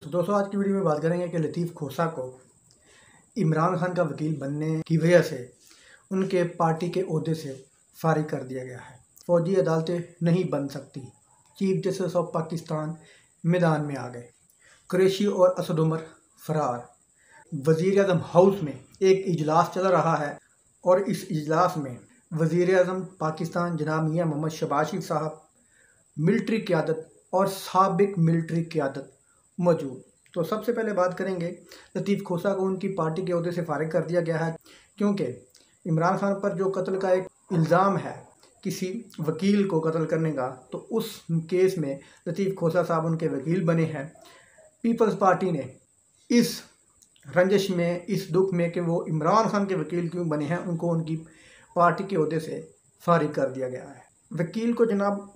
तो दोस्तों आज की वीडियो में बात करेंगे कि लतीफ़ खोसा को इमरान खान का वकील बनने की वजह से उनके पार्टी के ओहदे से फारिग कर दिया गया है। फौजी अदालतें नहीं बन सकती, चीफ जस्टिस ऑफ पाकिस्तान मैदान में आ गए। कुरैशी और असद उमर फरार। वज़ीर-ए-आज़म हाउस में एक इजलास चल रहा है और इस इजलास में वज़ीर-ए-आज़म पाकिस्तान जनाब मियां मोहम्मद शहबाज शरीफ साहब, मिलिट्री क़यादत और साबिक़ मिलिट्री क़यादत मौजूद। तो सबसे पहले बात करेंगे लतीफ़ खोसा को उनकी पार्टी के ओहदे से फारिग कर दिया गया है, क्योंकि इमरान खान पर जो कत्ल का एक इल्ज़ाम है किसी वकील को कत्ल करने का, तो उस केस में लतीफ़ खोसा साहब उनके वकील बने हैं। पीपल्स पार्टी ने इस रंजिश में, इस दुख में कि वो इमरान खान के वकील क्यों बने हैं, उनको उनकी पार्टी के ओहदे से फारिग कर दिया गया है। वकील को जनाब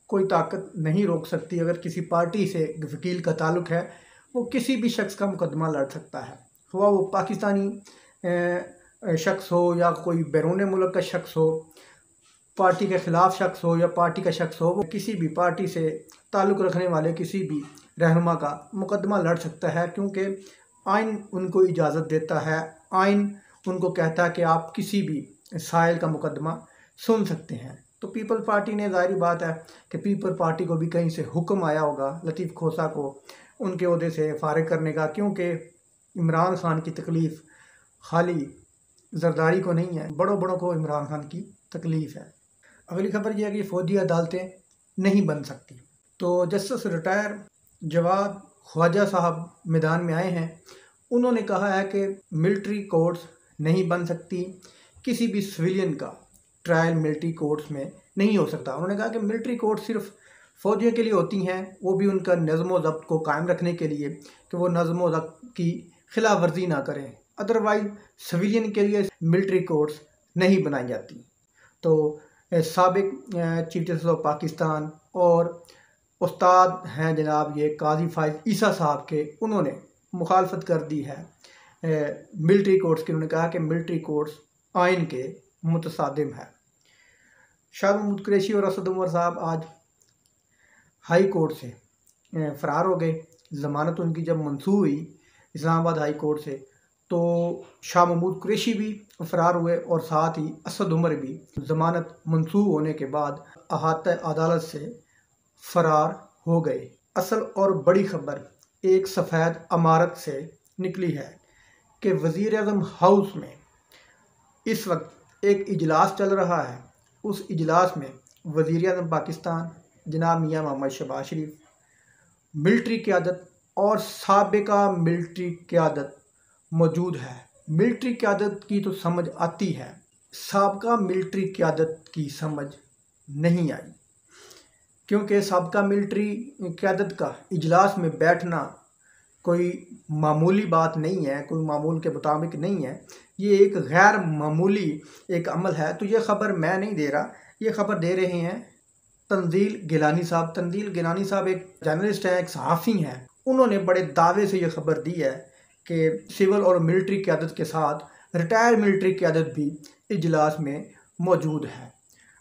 कोई ताकत नहीं रोक सकती। अगर किसी पार्टी से वकील का ताल्लुक़ है, वो किसी भी शख्स का मुकदमा लड़ सकता है, हुआ वो पाकिस्तानी शख्स हो या कोई बैरून मुल्क का शख्स हो, पार्टी के ख़िलाफ़ शख्स हो या पार्टी का शख्स हो, वो किसी भी पार्टी से ताल्लुक़ रखने वाले किसी भी रहनुमा का मुकदमा लड़ सकता है, क्योंकि आइन उनको इजाज़त देता है। आइन उनको कहता है कि आप किसी भी साइल का मुकदमा सुन सकते हैं। तो पीपल पार्टी ने, ज़ाहिर बात है कि पीपल पार्टी को भी कहीं से हुक्म आया होगा लतीफ़ खोसा को उनके ओहदे से फारिग करने का, क्योंकि इमरान खान की तकलीफ़ खाली जरदारी को नहीं है, बड़ों बड़ों को इमरान खान की तकलीफ़ है। अगली खबर यह है कि फ़ौजी अदालतें नहीं बन सकती। तो जस्टिस रिटायर जवाद ख्वाजा साहब मैदान में आए हैं। उन्होंने कहा है कि मिलिट्री कोर्ट्स नहीं बन सकती, किसी भी सिविलियन का ट्रायल मिलिट्री कोर्ट्स में नहीं हो सकता। उन्होंने कहा कि मिलिट्री कोर्ट सिर्फ फ़ौजियों के लिए होती हैं, वो भी उनका नज़्म व ज़ब्त को कायम रखने के लिए कि वो नज़्म व ज़ब्त की खिलाफ वर्जी ना करें। अदरवाइज़ सिविलियन के लिए मिलिट्री कोर्ट्स नहीं बनाई जाती। तो साबिक़ चीफ जस्टिस ऑफ पाकिस्तान और उस्ताद हैं जनाब ये काजी फाइज़ ईसा साहब के, उन्होंने मुखालफत कर दी है मिलिट्री कोर्ट्स की। उन्होंने कहा कि मिलिट्री कोर्ट्स आइन के मुतसादिम है। शाह महमूद कुरैशी और असद उमर साहब आज हाई कोर्ट से फ़रार हो गए। ज़मानत उनकी जब मंसूख हुई इस्लामाबाद हाई कोर्ट से, तो शाह महमूद कुरैशी भी फ़रार हुए और साथ ही असद उमर भी ज़मानत मंसूख होने के बाद अहाता अदालत से फ़रार हो गए। असल और बड़ी खबर एक सफ़ेद इमारत से निकली है कि वज़ीर-ए-आज़म हाउस में इस वक्त एक इजलास चल रहा है। उस इजलास में वज़ीर-ए-आज़म पाकिस्तान जनाब मियां मोहम्मद शहबाज शरीफ, मिलिट्री क़यादत और साबिक़ा मिलिट्री क़यादत मौजूद है। मिलिट्री क़यादत की तो समझ आती है, साबिक़ा मिलिट्री क़यादत की समझ नहीं आई, क्योंकि साबिक़ा मिलिट्री क़यादत का इजलास में बैठना कोई मामूली बात नहीं है, कोई मामूल के मुताबिक नहीं है। ये एक गैर मामूली एक अमल है। तो ये ख़बर मैं नहीं दे रहा, ये ख़बर दे रहे हैं तंजील गिलानी साहब। तंजील गिलानी साहब एक जर्नलिस्ट हैं, एक सहाफ़ी हैं। उन्होंने बड़े दावे से ये ख़बर दी है कि सिविल और मिलिट्री क़यादत के साथ रिटायर मिलिट्री क़यादत भी इजलास में मौजूद है।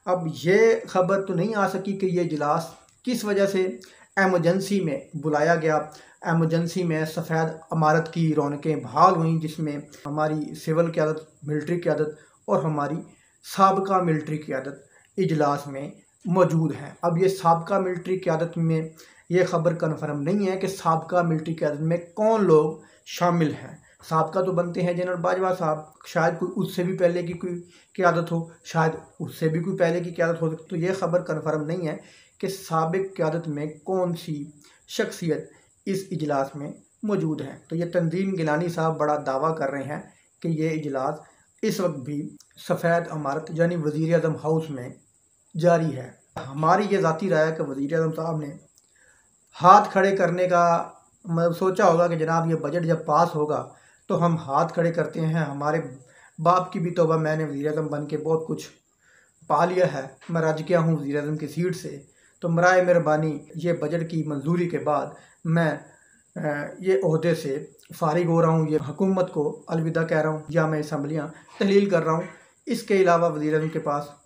अब ये ख़बर तो नहीं आ सकी कि ये इजलास किस वजह से एमरजेंसी में बुलाया गया। एमरजेंसी में सफ़ेद इमारत की रौनकें बहाल हुई, जिसमें हमारी सिविल क़यादत, मिलिट्री क़यादत और हमारी साबिक़ा मिलिट्री क़यादत इजलास में मौजूद हैं। अब ये साबिक़ा मिलिट्री क़यादत में ये ख़बर कन्फर्म नहीं है कि साबिक़ा मिलिट्री क़यादत में कौन लोग शामिल हैं। साबिक़ा तो बनते हैं जनरल बाजवा साहब, शायद कोई उससे भी पहले की कोई क़यादत हो, शायद उससे भी कोई पहले की क़यादत हो। तो ये ख़बर कन्फर्म नहीं है कि साबिक़ क़यादत में कौन सी शख्सियत इस इजलास में मौजूद है। तो ये तंजील गिलानी साहब बड़ा दावा कर रहे हैं कि ये इजलास इस वक्त भी सफ़ेद इमारत यानी वज़ीर-ए-आज़म हाउस में जारी है। हमारी ये ज़ाती राय है कि वज़ीर-ए-आज़म साहब ने हाथ खड़े करने का मतलब सोचा होगा कि जनाब ये बजट जब पास होगा तो हम हाथ खड़े करते हैं। हमारे बाप की भी तौबा, मैंने वज़ीर-ए-आज़म बन के बहुत कुछ पा लिया है, मैं रज गया हूँ वज़ीर-ए-आज़म की सीट से, तो बराए मेहरबानी ये बजट की मंजूरी के बाद मैं ये ओहदे से फारिग हो रहा हूँ, ये हुकूमत को अलविदा कह रहा हूँ या मैं असम्बलियाँ तहलील कर रहा हूँ। इसके अलावा वज़ीर-ए-आज़म के पास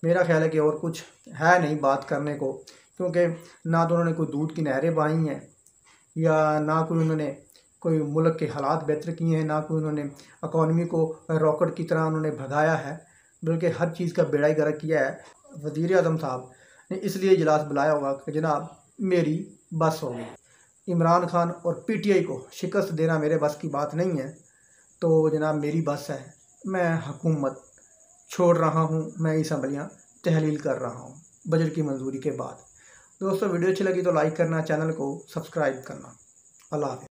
मेरा ख्याल है कि और कुछ है नहीं बात करने को, क्योंकि ना तो उन्होंने कोई दूध की नहरें बहाई हैं या ना कोई उन्होंने कोई मुल्क के हालात बेहतर किए हैं, ना कोई उन्होंने इकॉनमी को रॉकेट की तरह उन्होंने भगाया है, बल्कि हर चीज़ का बेड़ा ही गर्क किया है। वज़ीर आज़म साहब ने इसलिए इजलास बुलाया होगा कि जनाब मेरी बस हो गई। इमरान खान और PTI को शिकस्त देना मेरे बस की बात नहीं है, तो जनाब मेरी बस है, मैं हुकूमत छोड़ रहा हूँ, मैं असम्बलियाँ तहलील कर रहा हूँ बजट की मंजूरी के बाद। दोस्तों वीडियो अच्छी लगी तो लाइक करना, चैनल को सब्सक्राइब करना। अल्लाह हाफ़िज़।